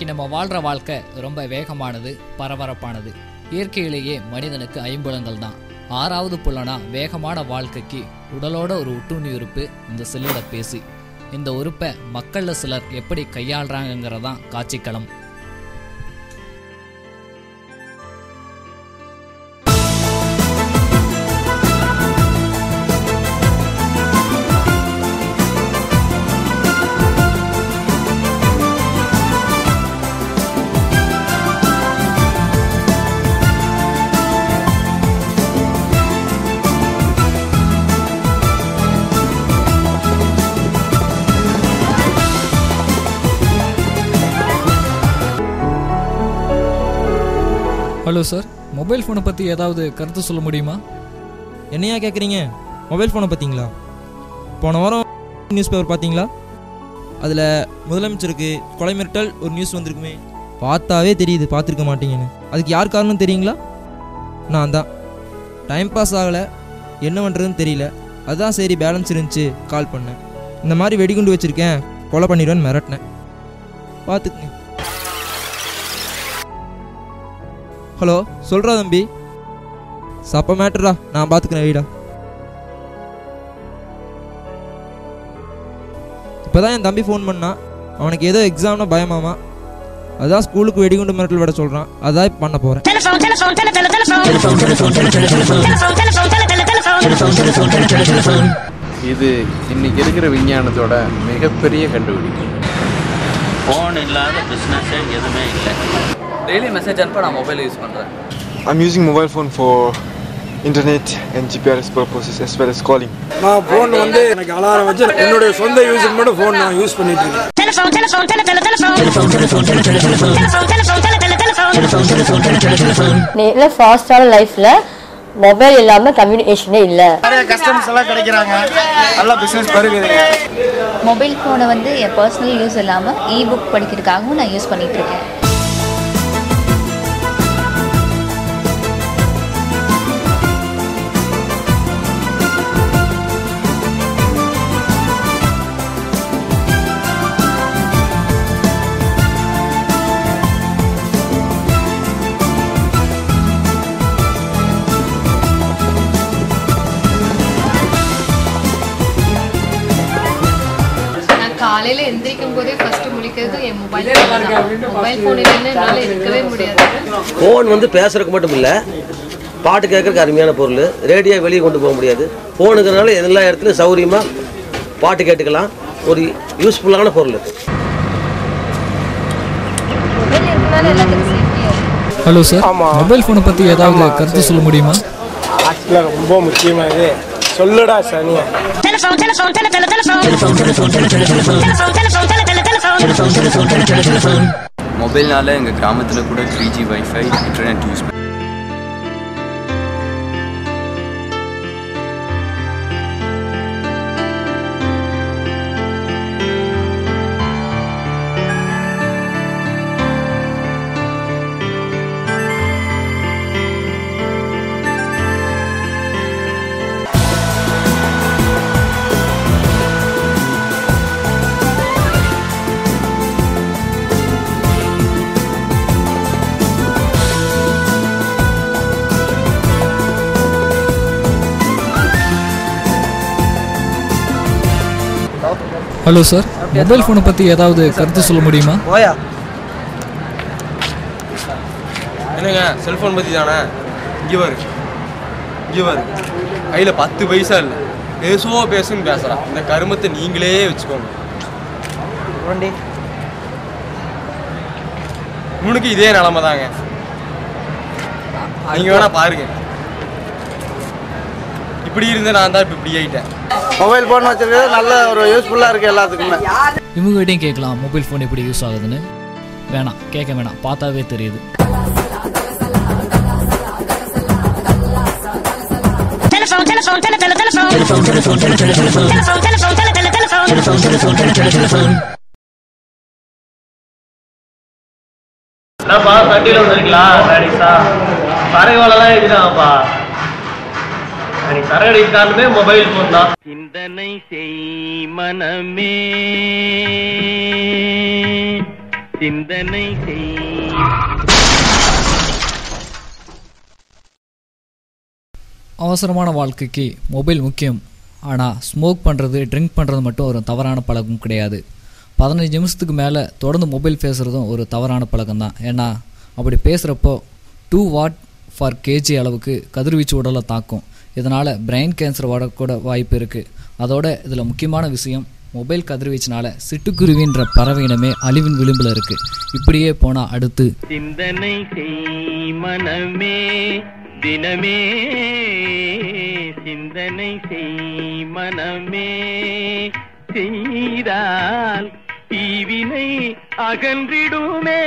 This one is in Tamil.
இன்னைக்கு நம்ம வாழ்கிற வாழ்க்கை ரொம்ப வேகமானது, பரபரப்பானது. இயற்கையிலேயே மனிதனுக்கு ஐம்புலங்கள் தான். 6வது புலனா வேகமான வாழ்க்கைக்கு உடலோட ஒரு ஒட்டுண்ணி உறுப்பு இந்த செல்லுட பேசி. இந்த உறுப்பை மக்களில் சிலர் எப்படி கையாளுறாங்கிறதான் காட்சிக்களம். ஹலோ சார், மொபைல் ஃபோனை பற்றி ஏதாவது கருத்து சொல்ல முடியுமா? என்னையா கேட்குறீங்க? மொபைல் ஃபோனை பார்த்தீங்களா? போன வாரம் நியூஸ் பேப்பர் பார்த்தீங்களா? அதில் முதலமைச்சருக்கு கொலை மிரட்டல் ஒரு நியூஸ் வந்திருக்குமே. பார்த்தாவே தெரியுது பார்த்துருக்க மாட்டீங்கன்னு. அதுக்கு யார் காரணம் தெரியுங்களா? நான் தான். டைம் பாஸ் ஆகலை, என்ன பண்ணுறதுன்னு தெரியல. அதுதான் சரி பேலன்ஸ் இருந்துச்சு கால் பண்ணேன். இந்த மாதிரி வெடிகுண்டு வச்சுருக்கேன், கொலை பண்ணிடுவேன்னு மிரட்டினேன். பார்த்துக்குங்க. ஹலோ, சொல்கிறா தம்பி. சப்ப மேட்டரா, நான் பார்த்துக்கிறேன் வீடா. இப்போ தான் என் தம்பி ஃபோன் பண்ணான். அவனுக்கு ஏதோ எக்ஸாம்னா பயமாமா. அதான் ஸ்கூலுக்கு வெடிகுண்டு மிரட்டல் விட சொல்கிறான். அதான் இப்போ பண்ண போகிறேன். இது இன்னைக்கு இருக்கிற விஞ்ஞானத்தோட மிகப்பெரிய கண்டுபிடிப்பு. ஃபோன் இல்லாத பிஸ்னஸே எதுவுமே இல்லை. டெய்லி மெசேஜ் அனுப்ப நான் மொபைல் யூஸ் பண்ணுறேன். I'm using mobile phone for internet and GPS purposes as well as calling. நான் ஃபோன் வந்து எனக்கு அலாரம் வச்சு என்னுடைய சொந்த யூஸுக்கு மட்டும் ஃபோன் நான் யூஸ் பண்ணிட்டு இருக்கேன். இல்ல ஃபாஸ்டான லைஃப்ல மொபைல் இல்லாம கம்யூனிகேஷனே இல்ல. நிறைய கஸ்டமர்ஸ் எல்லாம் கிடைக்கிறாங்க, நல்ல பிசினஸ் பெருகுதுங்க. மொபைல் ஃபோனை வந்து என் பர்சனல் யூஸ் இல்லாம இ-புக் படிக்கிறதுக்காகவும் நான் யூஸ் பண்ணிட்டு இருக்கேன். காலையில் எந்திரிக்கும் போதே ஃபர்ஸ்ட் முடிக்கிறது என் மொபைல் ஃபோன் இல்லைன்னு என்னால் இருக்கவே முடியாது. ஃபோன் வந்து பேசுறதுக்கு மட்டும் இல்லை, பாட்டு கேட்கறதுக்கு அருமையான பொருள். ரேடியோ வெளியே கொண்டு போக முடியாது. ஃபோனுங்கிறதுனால எல்லா இடத்துலையும் சௌகரியமாக பாட்டு கேட்டுக்கலாம். ஒரு யூஸ்ஃபுல்லான பொருள். ஹலோ சார், மொபைல் ஃபோனை பற்றி ஏதாவது கருத்து சொல்ல முடியுமா? ஆக்சுவலாக ரொம்ப முக்கியமானது சொல்லுடா சனியா. மொபைல்னால எங்கள் கிராமத்தில் கூட 3G வைஃபை இன்டர்நெட் யூஸ் பண்ணி ஹலோ சார், மொபைல் ஃபோனை பற்றி ஏதாவது கருத்து சொல்ல முடியுமா? என்னங்க செல்ஃபோன் பற்றி தானே? இங்கே வரு கையில் 10 பைசா இல்லை, பேசுன்னு பேசுகிறான். இந்த கருமத்தை நீங்களே வச்சுக்கோங்க. உனக்கு இதே நிலமை தாங்க. நீங்கள் வேணா பாருங்க. இப்படி இருந்தேன், நான் தான் இப்போ இப்படி ஆகிட்டேன். மொபைல் ஃபோன் வச்சிருக்கிறது நல்ல ஒரு யூஸ்ஃபுல்லாக இருக்குது எல்லாத்துக்குமே. இவங்ககிட்டையும் கேட்கலாம் மொபைல் ஃபோன் எப்படி யூஸ் ஆகுதுன்னு. வேணாம், கேட்க வேணாம், பார்த்தாவே தெரியுது. தரகடிக்காலுமே மொபைல் போன் தான். சிந்தனை செய் மனமே, சிந்தனை செய். அவசரமான வாழ்க்கைக்கு மொபைல் முக்கியம். ஆனால் ஸ்மோக் பண்ணுறது, ட்ரிங்க் பண்ணுறது மட்டும் ஒரு தவறான பழக்கம் கிடையாது. 15 நிமிஷத்துக்கு மேலே தொடர்ந்து மொபைல் பேசுகிறதும் ஒரு தவறான பழக்கம் தான். ஏன்னா அப்படி பேசுகிறப்போ 2 வாட் ஃபார் கேஜி அளவுக்கு கதிர்வீச்சு உடலை தாக்கும். இதனால் பிரெயின் கேன்சர் வரக்கூட வாய்ப்பு இருக்குது. அதோட இதில் முக்கியமான விஷயம், மொபைல் கதிர்வீச்சினால சிட்டுக்குருவின்ற பறவை இனமே அழிவின் விளிம்பில் இருக்குது. இப்படியே போனால் அடுத்து சிந்தனை செய் மனமே தினமே, சிந்தனை செய் மனமே, செய்தால் தீவினை அகன்றிடுமே.